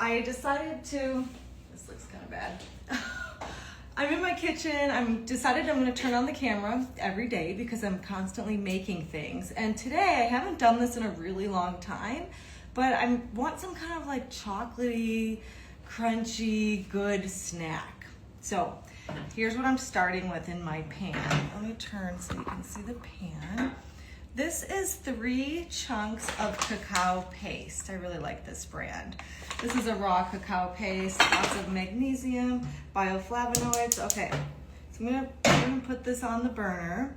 I decided to, this looks kind of bad. I'm in my kitchen. I'm going to turn on the camera every day because I'm constantly making things. And today I haven't done this in a really long time, but I want some kind of like chocolatey, crunchy, good snack. So here's what I'm starting with in my pan. Let me turn so you can see the pan. This is 3 chunks of cacao paste. I really like this brand. This is a raw cacao paste, lots of magnesium, bioflavonoids. Okay, so I'm gonna put this on the burner,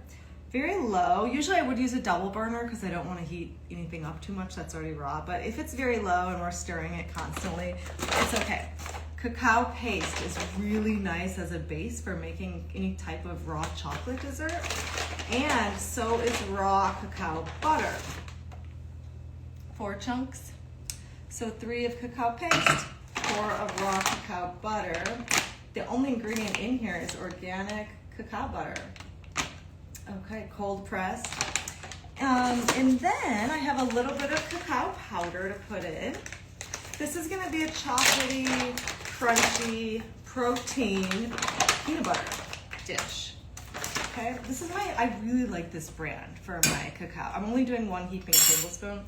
very low. Usually I would use a double burner because I don't want to heat anything up too much that's already raw, but if it's very low and we're stirring it constantly, it's okay. Cacao paste is really nice as a base for making any type of raw chocolate dessert, and so is raw cacao butter. 4 chunks. So 3 of cacao paste, 4 of raw cacao butter. The only ingredient in here is organic cacao butter. Okay, cold pressed. And then I have a little bit of cacao powder to put in. This is gonna be a chocolatey, crunchy, protein peanut butter dish. Okay, I really like this brand for my cacao. I'm only doing 1 heaping tablespoon,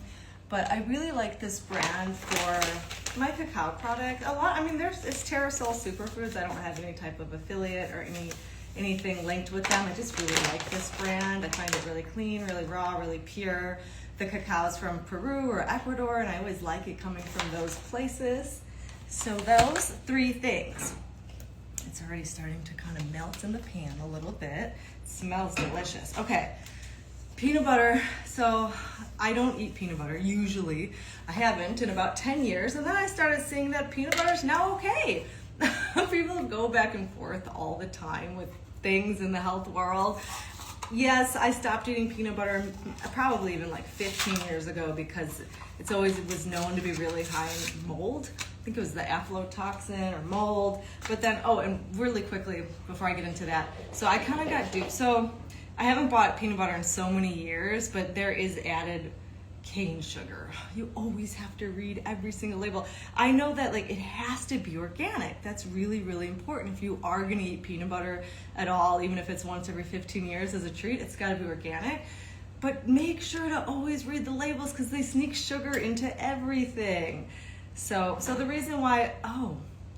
but I really like this brand for my cacao product. It's Terrasoul Superfoods. I don't have any type of affiliate or anything linked with them. I just really like this brand. I find it really clean, really raw, really pure. The cacao is from Peru or Ecuador, and I always like it coming from those places. So those 3 things. It's already starting to kind of melt in the pan a little bit. It smells delicious. Okay, peanut butter. So I don't eat peanut butter usually. I haven't in about 10 years, and then I started seeing that peanut butter is now okay. People go back and forth all the time with things in the health world. Yes, I stopped eating peanut butter probably even like 15 years ago because it was known to be really high in mold. I think it was the aflatoxin or mold. But then, and really quickly before I get into that, so I kind of got duped. So I haven't bought peanut butter in so many years, but there is added cane sugar. You always have to read every single label. I know that it has to be organic. That's really, really important. If you are gonna eat peanut butter at all, even if it's once every 15 years as a treat, it's gotta be organic. But make sure to always read the labels because they sneak sugar into everything. So the reason why,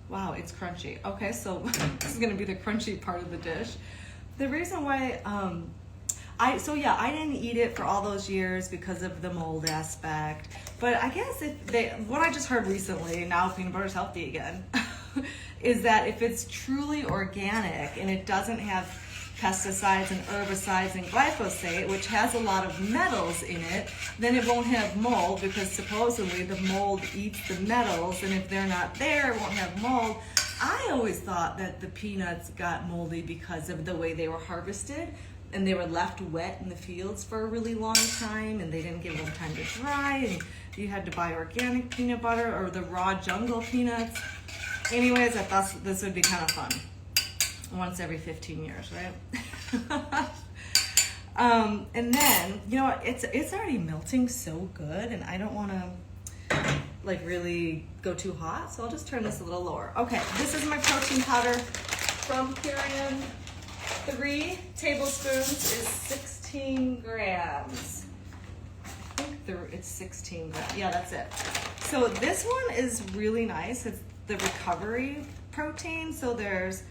wow, it's crunchy. Okay, so this is gonna be the crunchy part of the dish. The reason why, I didn't eat it for all those years because of the mold aspect. But I guess what I just heard recently, now peanut butter is healthy again, is that if it's truly organic and it doesn't have pesticides and herbicides and glyphosate, which has a lot of metals in it, then it won't have mold because supposedly the mold eats the metals, and if they're not there, it won't have mold. I always thought that the peanuts got moldy because of the way they were harvested, and they were left wet in the fields for a really long time, and they didn't give them time to dry, and you had to buy organic peanut butter or the raw jungle peanuts. Anyways, I thought this would be kind of fun. Once every 15 years, right? And then, it's already melting so good, and I don't want to really go too hot, so I'll just turn this a little lower. Okay, this is my protein powder from Purion. 3 tablespoons is 16 grams. I think it's 16 grams. Yeah, that's it. So this one is really nice. It's the recovery protein. So there's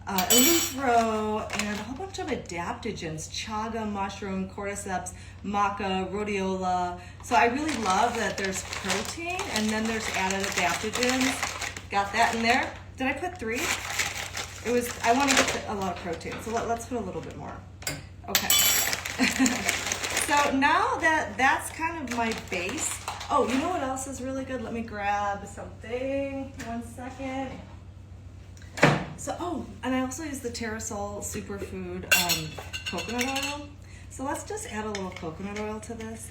eleuthero and a whole bunch of adaptogens, chaga mushroom, cordyceps, maca, rhodiola. So I really love that there's protein and then there's added adaptogens. Got that in there. Did I put 3? I want to get a lot of protein, so let's put a little bit more. Okay. So now that's kind of my base. Oh, you know what else is really good? Let me grab something. 1 second. So, and I also use the Terrasoul Superfood coconut oil. So let's just add a little coconut oil to this.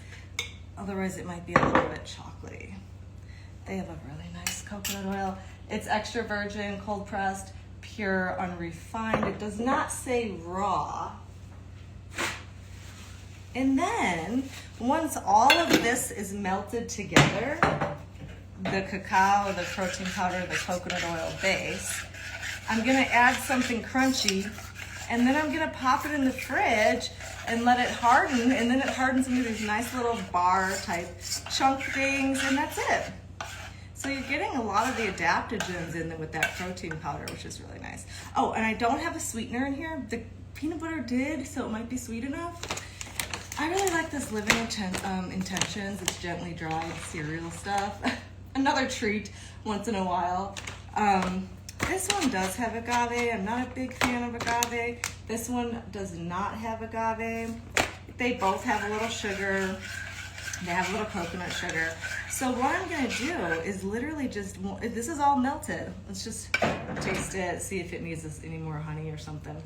Otherwise it might be a little bit chocolatey. They have a really nice coconut oil. It's extra virgin, cold pressed, pure, unrefined. It does not say raw. And then once all of this is melted together, the cacao, the protein powder, the coconut oil base. I'm gonna add something crunchy, and then I'm gonna pop it in the fridge and let it harden, and then it hardens into these nice little bar type chunk things, and that's it. So you're getting a lot of the adaptogens in there with that protein powder, which is really nice. Oh, and I don't have a sweetener in here. The peanut butter did, so it might be sweet enough. I really like this Living Intentions. It's gently dried cereal stuff. Another treat once in a while. This one does have agave. I'm not a big fan of agave. This one does not have agave. They both have a little sugar. They have a little coconut sugar. So what I'm gonna do is literally just, this is all melted. Let's just taste it, see if it needs any more honey or something.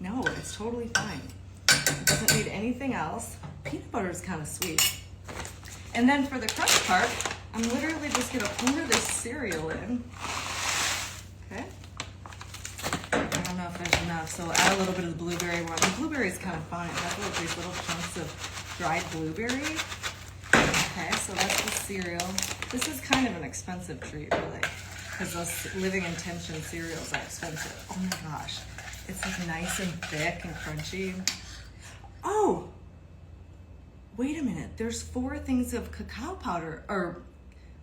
No, it's totally fine. It doesn't need anything else. Peanut butter is kind of sweet. And then for the crunch part, I'm literally just gonna pour this cereal in. Okay. I don't know if there's enough, so add a little bit of the blueberry one. The blueberry is kind of fine. That's these little chunks of dried blueberry. Okay, so that's the cereal. This is kind of an expensive treat, really, because those Living Intention cereals are expensive. Oh my gosh. It's like nice and thick and crunchy. Oh, wait a minute. There's 4 things of cacao powder, or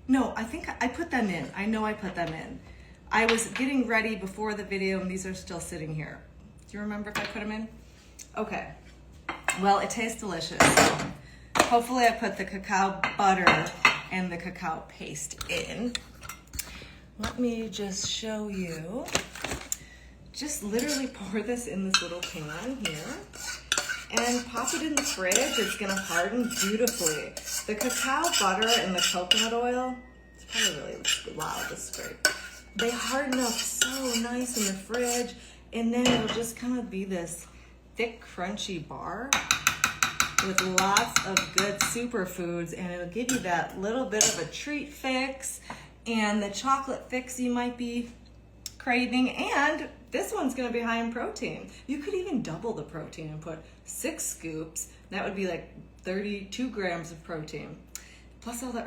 no, I think I put them in. I know I put them in. I was getting ready before the video and these are still sitting here. Do you remember if I put them in? Okay. Well, it tastes delicious. Hopefully I put the cacao butter and the cacao paste in. Let me just show you. Just literally pour this in this little pan here and pop it in the fridge. It's gonna harden beautifully. The cacao butter and the coconut oil, it's probably really loud, this is great. They harden up so nice in the fridge, and then it'll just kind of be this thick, crunchy bar with lots of good superfoods, and it'll give you that little bit of a treat fix and the chocolate fix you might be craving, and this one's gonna be high in protein. You could even double the protein and put 6 scoops. That would be like 32 grams of protein, plus all the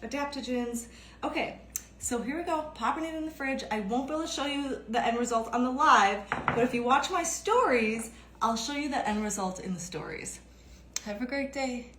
adaptogens. Okay, so here we go, popping it in the fridge. I won't be able to show you the end result on the live, but if you watch my stories, I'll show you the end result in the stories. Have a great day.